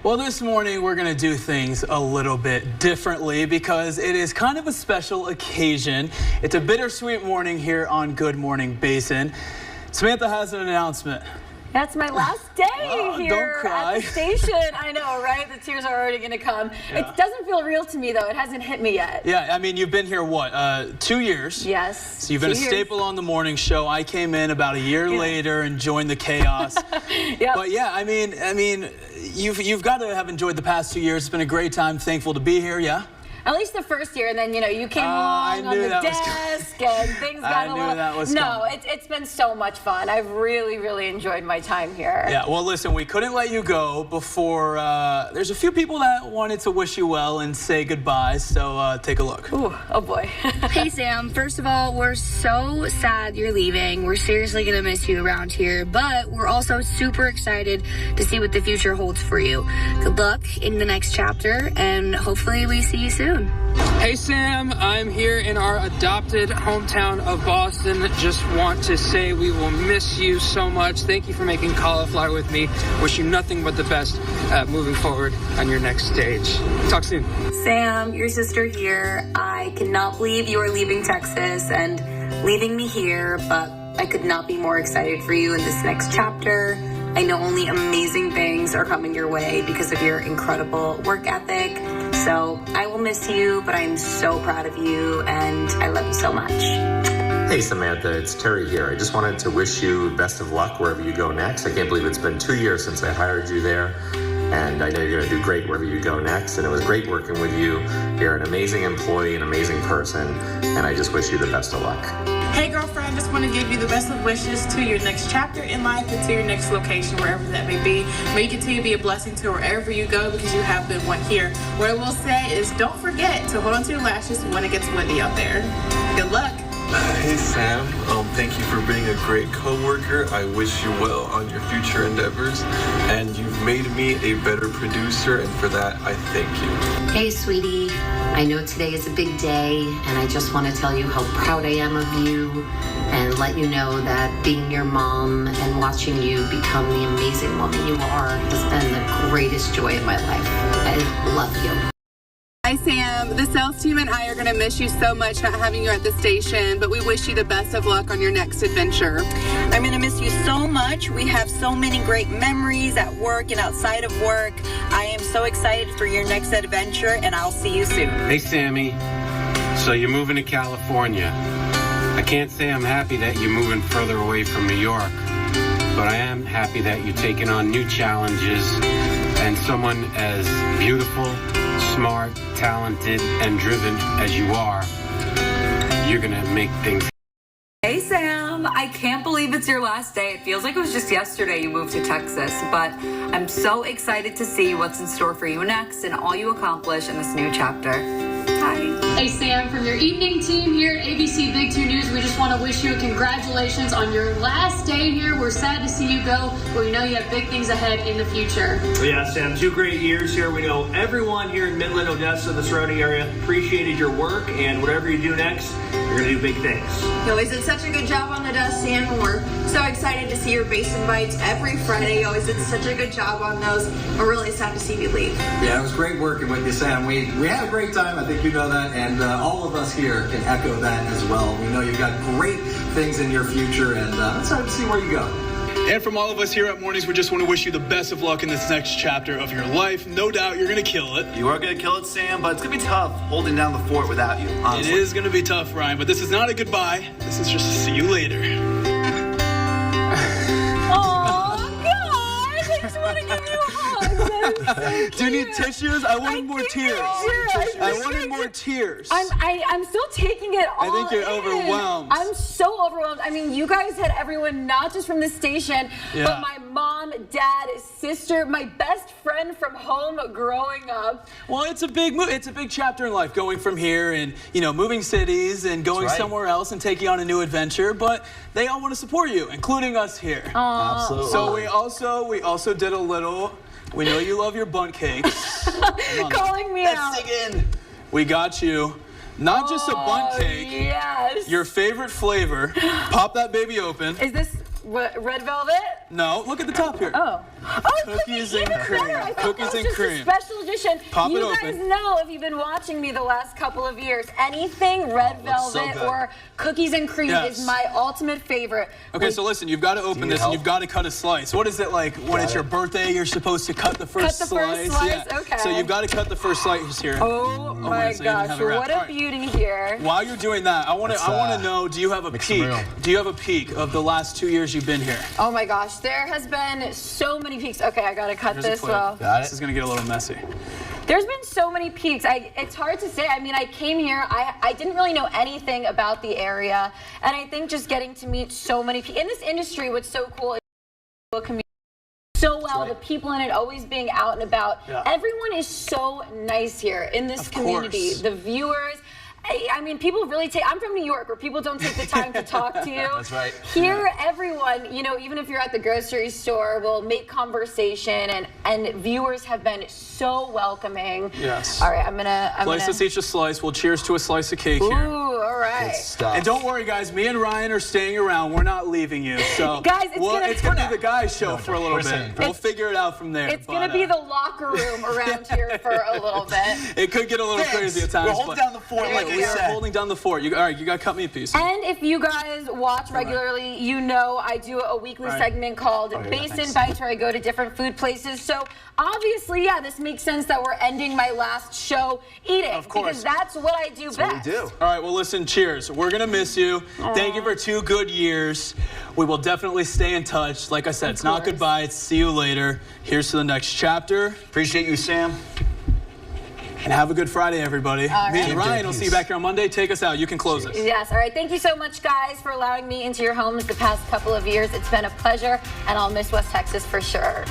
Well, this morning we're going to do things a little bit differently because it is kind of a special occasion. It's a bittersweet morning here on Good Morning Basin. Samantha has an announcement. That's my last day here at the station. I know, right? The tears are already going to come. Yeah. It doesn't feel real to me, though. It hasn't hit me yet. Yeah, I mean, you've been here, what, 2 years? Yes. So you've been a staple on the morning show. I came in about a year later and joined the chaos. Yep. But yeah, I mean, you've got to have enjoyed the past 2 years. It's been a great time. Thankful to be here, yeah? At least the first year, and then, you know, you came along on the desk and things got a little... No, it's been so much fun. I've really, really enjoyed my time here. Yeah, well, listen, we couldn't let you go before... there's a few people that wanted to wish you well and say goodbye, so take a look. Ooh, oh boy. Hey, Sam. First of all, we're so sad you're leaving. We're seriously going to miss you around here, but we're also super excited to see what the future holds for you. Good luck in the next chapter, and hopefully we see you soon. Hey Sam, I'm here in our adopted hometown of Boston. Just want to say we will miss you so much. Thank you for making Cauliflower with me. Wish you nothing but the best moving forward on your next stage. Talk soon. Sam, your sister here. I cannot believe you are leaving Texas and leaving me here, but I could not be more excited for you in this next chapter. I know only amazing things are coming your way because of your incredible work ethic. So I will miss you, but I'm so proud of you and I love you so much. Hey Samantha, it's Terry here. I just wanted to wish you best of luck wherever you go next. I can't believe it's been 2 years since I hired you there. And I know you're going to do great wherever you go next. And it was great working with you. You're an amazing employee, an amazing person. And I just wish you the best of luck. Hey girlfriend, just want to give you the best of wishes to your next chapter in life and to your next location, wherever that may be. May you continue to be a blessing to wherever you go because you have been one here. What I will say is don't forget to hold on to your lashes when it gets windy out there. Good luck. Hey Sam, thank you for being a great coworker. I wish you well on your future endeavors, and you've made me a better producer, and for that I thank you. Hey sweetie, I know today is a big day, and I just want to tell you how proud I am of you and let you know that being your mom and watching you become the amazing woman you are has been the greatest joy of my life. I love you. Hi Sam, the sales team and I are going to miss you so much not having you at the station, but we wish you the best of luck on your next adventure. I'm going to miss you so much. We have so many great memories at work and outside of work. I am so excited for your next adventure, and I'll see you soon. Hey Sammy, so you're moving to California. I can't say I'm happy that you're moving further away from New York, but I am happy that you're taking on new challenges, and someone as beautiful, smart, talented, and driven as you are, you're gonna make things. Hey Sam, I can't believe it's your last day. It feels like it was just yesterday you moved to Texas, but I'm so excited to see what's in store for you next and all you accomplish in this new chapter. Hi. Hey Sam, from your evening team here at ABC Big 2 News, we just want to wish you a congratulations on your last day here. We're sad to see you go, but we know you have big things ahead in the future. Yeah, Sam, 2 great years here. We know everyone here in Midland, Odessa, the surrounding area appreciated your work, and whatever you do next, you're going to do big things. You always did such a good job on the desk, Sam, and we're so excited to see your Basin Bites every Friday. You always did such a good job on those. We're really sad to see you leave. Yeah, it was great working with you, Sam. We had a great time. I think you know that, and all of us here can echo that as well. We know you've got great things in your future, and excited to see where you go. And from all of us here at Mornings, we just want to wish you the best of luck in this next chapter of your life. No doubt you're going to kill it. You are going to kill it, Sam, but it's going to be tough holding down the fort without you, honestly. It is going to be tough, Ryan, but this is not a goodbye. This is just a see you later. Oh, God! I just want to give you a hug. So do you need tissues? I wanted more tears. I wanted more tears. I'm still taking it all I think you're overwhelmed. I'm so overwhelmed. I mean, you guys had everyone, not just from the station, but my mom, dad, sister, my best friend from home growing up. Well, it's a big move. It's a big chapter in life, going from here and, you know, moving cities and going somewhere else and taking on a new adventure. But they all want to support you, including us here. Absolutely. So we also did a little. We know you love your bundt cakes. Calling me out. Let's dig in. We got you. Not just a bundt cake. Yes. Your favorite flavor. Pop that baby open. Is this red velvet? No. Look at the top here. Oh. Cookies and cream. Cookies and cream. Special edition. Pop it you open. guys know, if you've been watching me the last couple of years, anything red velvet or cookies and cream is my ultimate favorite. Okay, so listen, you've got to open this and you've got to cut a slice. What is it like when it's your birthday? You're supposed to cut the first slice. Yeah. Okay. So you've got to cut the first slice here. Oh my gosh, what a beauty here. While you're doing that, I want to know, do you have a peek? Do you have a peek of the last 2 years you've been here? Oh my gosh, there has been so many peaks. Okay, I gotta cut this well. This is gonna get a little messy. There's been so many peaks. It's hard to say. I mean, I came here, I didn't really know anything about the area, and I think just getting to meet so many people in this industry, what's so cool is so well, the people in it always being out and about. Everyone is so nice here in this community. The viewers, I mean, people really take, I'm from New York where people don't take the time to talk to you. That's right. Here, everyone, you know, even if you're at the grocery store, will make conversation, and viewers have been so welcoming. Yes. All right, I'm gonna Slice us each a slice. We'll cheers to a slice of cake here. Ooh, all right. And don't worry, guys, me and Ryan are staying around. We're not leaving you. So guys, it's gonna be the guys show for a little bit. We'll figure it out from there. It's gonna be the locker room around here for a little bit. It could get a little crazy at times. We're holding down the fort like we are holding down the fort. All right, you gotta cut me a piece. And if you guys watch regularly, you know I do a weekly segment called Basin Bites, where I go to different food places. So obviously, yeah, this makes sense that we're ending my last show eating. Of course. Because that's what I do best. What we do. All right, well, listen, cheers. We're gonna miss you. Thank you for 2 good years. We will definitely stay in touch. Like I said, it's not goodbye, it's see you later. Here's to the next chapter. Appreciate you, Sam. And have a good Friday, everybody. Me and Ryan will see you back here on Monday. Take us out. You can close us. Yes, all right. Thank you so much, guys, for allowing me into your homes the past couple of years. It's been a pleasure, and I'll miss West Texas for sure.